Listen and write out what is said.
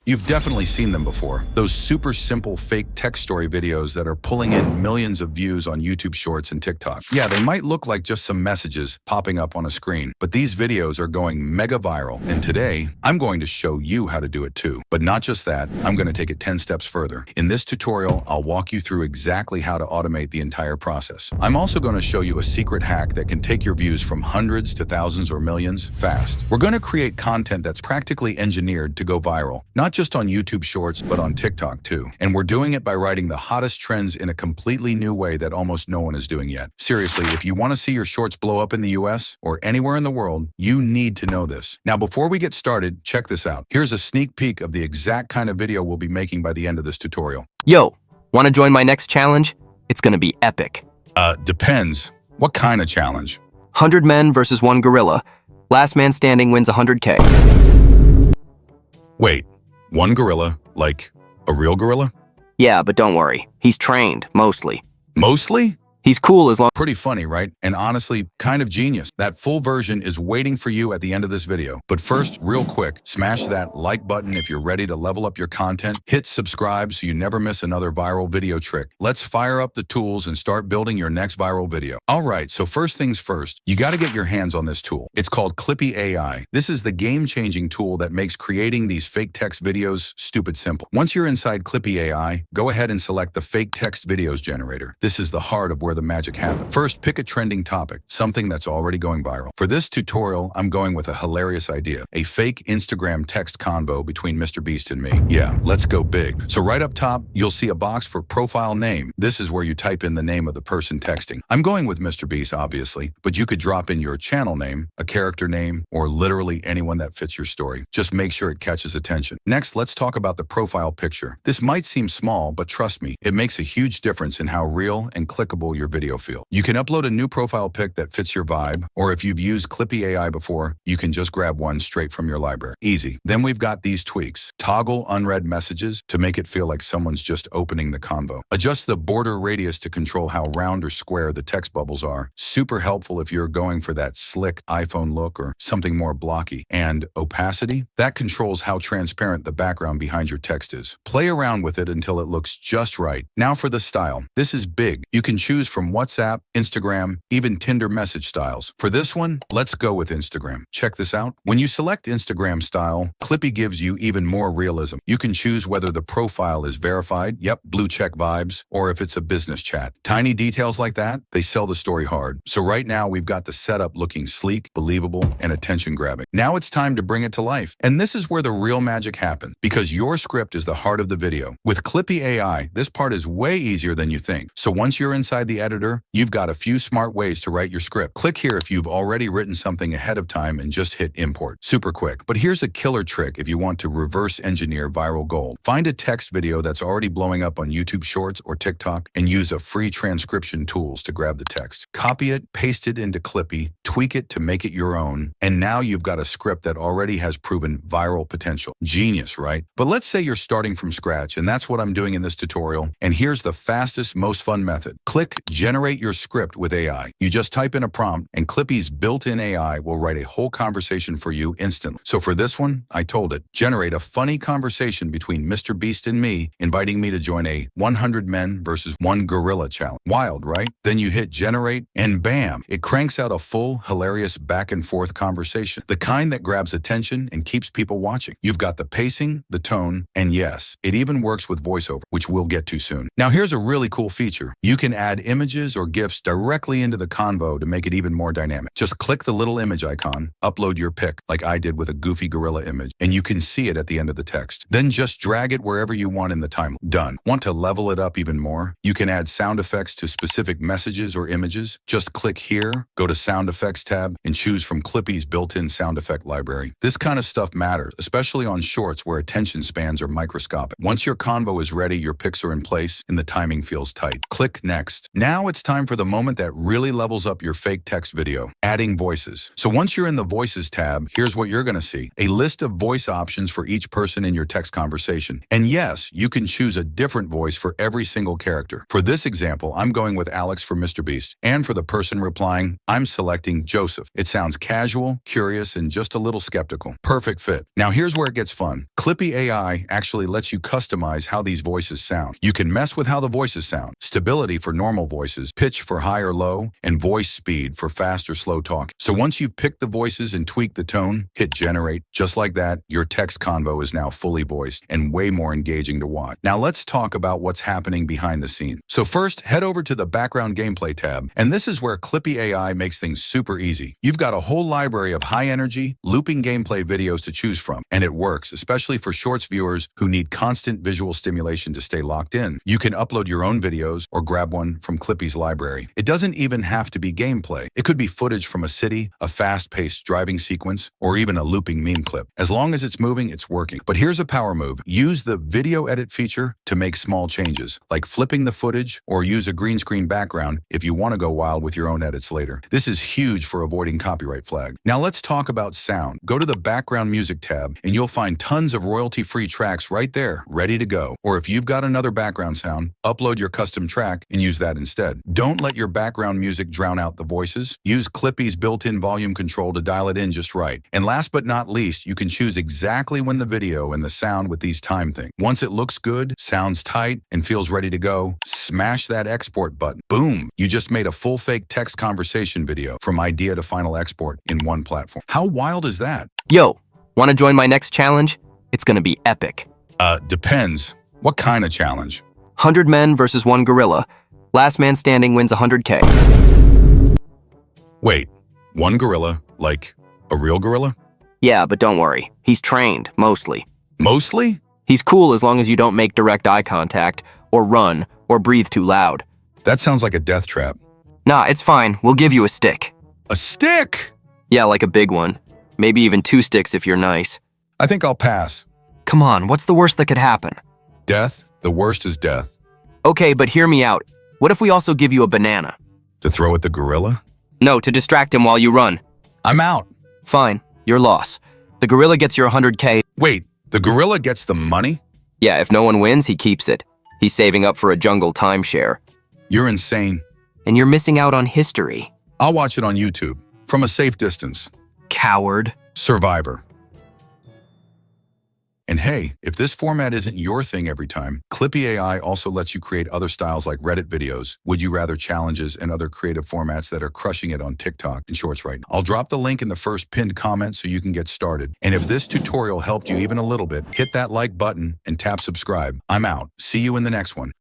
You've definitely seen them before. Those super simple fake text story videos that are pulling in millions of views on YouTube Shorts and TikTok. Yeah, they might look like just some messages popping up on a screen, but these videos are going mega viral. And today, I'm going to show you how to do it too. But not just that, I'm going to take it 10 steps further. In this tutorial, I'll walk you through exactly how to automate the entire process. I'm also going to show you a secret hack that can take your views from hundreds to thousands or millions fast. We're going to create content that's practically engineered to go viral, not just on YouTube Shorts, but on TikTok too. And we're doing it by writing the hottest trends in a completely new way that almost no one is doing yet. Seriously, if you want to see your shorts blow up in the US or anywhere in the world, you need to know this. Now, before we get started, check this out. Here's a sneak peek of the exact kind of video we'll be making by the end of this tutorial. Yo, want to join my next challenge? It's gonna be epic. Depends. What kind of challenge? 100 men versus 1 gorilla. Last man standing wins 100K. Wait, 1 gorilla? Like a real gorilla? Yeah, but don't worry. He's trained, mostly. Mostly? He's cool as long. Pretty funny, right? And honestly, kind of genius. That full version is waiting for you at the end of this video. But first, real quick, smash that like button if you're ready to level up your content. Hit subscribe so you never miss another viral video trick. Let's fire up the tools and start building your next viral video. All right, so first things first, you got to get your hands on this tool. It's called Clippie.ai. This is the game-changing tool that makes creating these fake text videos stupid simple. Once you're inside Clippie.ai, go ahead and select the fake text videos generator. This is the heart of where the magic happens. First, pick a trending topic, something that's already going viral. For this tutorial, I'm going with a hilarious idea, a fake Instagram text convo between Mr. Beast and me. Yeah, let's go big. So right up top, you'll see a box for profile name. This is where you type in the name of the person texting. I'm going with Mr. Beast, obviously, but you could drop in your channel name, a character name, or literally anyone that fits your story. Just make sure it catches attention. Next, let's talk about the profile picture. This might seem small, but trust me, it makes a huge difference in how real and clickable your video feels. You can upload a new profile pic that fits your vibe, or if you've used Clippie.ai before, you can just grab one straight from your library. Easy. Then we've got these tweaks. Toggle unread messages to make it feel like someone's just opening the convo. Adjust the border radius to control how round or square the text bubbles are. Super helpful if you're going for that slick iPhone look or something more blocky. And opacity, that controls how transparent the background behind your text is. Play around with it until it looks just right. Now for the style. This is big. You can choose from WhatsApp, Instagram, even Tinder message styles. For this one, let's go with Instagram. Check this out. When you select Instagram style, Clippie gives you even more realism. You can choose whether the profile is verified, yep, blue check vibes, or if it's a business chat. Tiny details like that, they sell the story hard. So right now, we've got the setup looking sleek, believable, and attention-grabbing. Now it's time to bring it to life. And this is where the real magic happens, because your script is the heart of the video. With Clippie.ai, this part is way easier than you think. So once you're inside the editor, you've got a few smart ways to write your script. Click here if you've already written something ahead of time and just hit import. Super quick. But here's a killer trick if you want to reverse engineer viral gold. Find a text video that's already blowing up on YouTube Shorts or TikTok and use a free transcription tools to grab the text. Copy it, paste it into Clippie, tweak it to make it your own, and now you've got a script that already has proven viral potential. Genius, right? But let's say you're starting from scratch, and that's what I'm doing in this tutorial. And here's the fastest, most fun method. Click Generate Your Script with AI. You just type in a prompt, and Clippie's built-in AI will write a whole conversation for you instantly. So for this one, I told it, generate a funny conversation between Mr. Beast and me, inviting me to join a 100 men versus 1 gorilla challenge. Wild, right? Then you hit generate, and bam, it cranks out a full, hilarious back and forth conversation. The kind that grabs attention and keeps people watching. You've got the pacing, the tone, and yes, it even works with voiceover, which we'll get to soon. Now here's a really cool feature. You can add images or GIFs directly into the convo to make it even more dynamic. Just click the little image icon, upload your pic, like I did with a goofy gorilla image, and you can see it at the end of the text. Then just drag it wherever you want in the timeline. Done. Want to level it up even more? You can add sound effects to specific messages or images. Just click here, go to Sound Effects tab, and choose from Clippie's built-in sound effect library. This kind of stuff matters, especially on shorts where attention spans are microscopic. Once your convo is ready, your pics are in place, and the timing feels tight. Click Next. Now it's time for the moment that really levels up your fake text video, adding voices. So once you're in the Voices tab, here's what you're going to see. A list of voice options for each person person in your text conversation. And yes, you can choose a different voice for every single character. For this example, I'm going with Alex from Mr. Beast. And for the person replying, I'm selecting Joseph. It sounds casual, curious, and just a little skeptical. Perfect fit. Now here's where it gets fun. Clippie.ai actually lets you customize how these voices sound. You can mess with how the voices sound. Stability for normal voices, pitch for high or low, and voice speed for fast or slow talk. So once you've picked the voices and tweaked the tone, hit generate. Just like that, your text convo is now fully voiced and way more engaging to watch. Now let's talk about what's happening behind the scenes. So first, head over to the background gameplay tab, and this is where Clippie.ai makes things super easy. You've got a whole library of high energy, looping gameplay videos to choose from, and it works, especially for shorts viewers who need constant visual stimulation to stay locked in. You can upload your own videos or grab one from Clippie's library. It doesn't even have to be gameplay. It could be footage from a city, a fast-paced driving sequence, or even a looping meme clip. As long as it's moving, it's working. But here's a power move. Use the video edit feature to make small changes, like flipping the footage or use a green screen background if you want to go wild with your own edits later. This is huge for avoiding copyright flag. Now let's talk about sound. Go to the background music tab and you'll find tons of royalty-free tracks right there, ready to go. Or if you've got another background sound, upload your custom track and use that instead. Don't let your background music drown out the voices. Use Clippie's built-in volume control to dial it in just right. And last but not least, you can choose exactly when the video and the sound with these time things. Once it looks good, sounds tight, and feels ready to go, smash that export button. Boom! You just made a full fake text conversation video from idea to final export in one platform. How wild is that? Yo, want to join my next challenge? It's gonna be epic. Depends. What kind of challenge? 100 men versus 1 gorilla. Last man standing wins 100K. Wait, one gorilla, like a real gorilla? Yeah, but don't worry. He's trained, mostly. Mostly? He's cool as long as you don't make direct eye contact, or run, or breathe too loud. That sounds like a death trap. Nah, it's fine. We'll give you a stick. A stick? Yeah, like a big one. Maybe even 2 sticks if you're nice. I think I'll pass. Come on, what's the worst that could happen? Death? The worst is death. Okay, but hear me out. What if we also give you a banana? To throw at the gorilla? No, to distract him while you run. I'm out. Fine, your loss. The gorilla gets your 100K. Wait, the gorilla gets the money? Yeah, if no one wins, he keeps it. He's saving up for a jungle timeshare. You're insane. And you're missing out on history. I'll watch it on YouTube, from a safe distance. Coward. Survivor. And hey, if this format isn't your thing every time, Clippie.ai also lets you create other styles like Reddit videos, Would You Rather challenges, and other creative formats that are crushing it on TikTok and Shorts right now. I'll drop the link in the first pinned comment so you can get started. And if this tutorial helped you even a little bit, hit that like button and tap subscribe. I'm out. See you in the next one.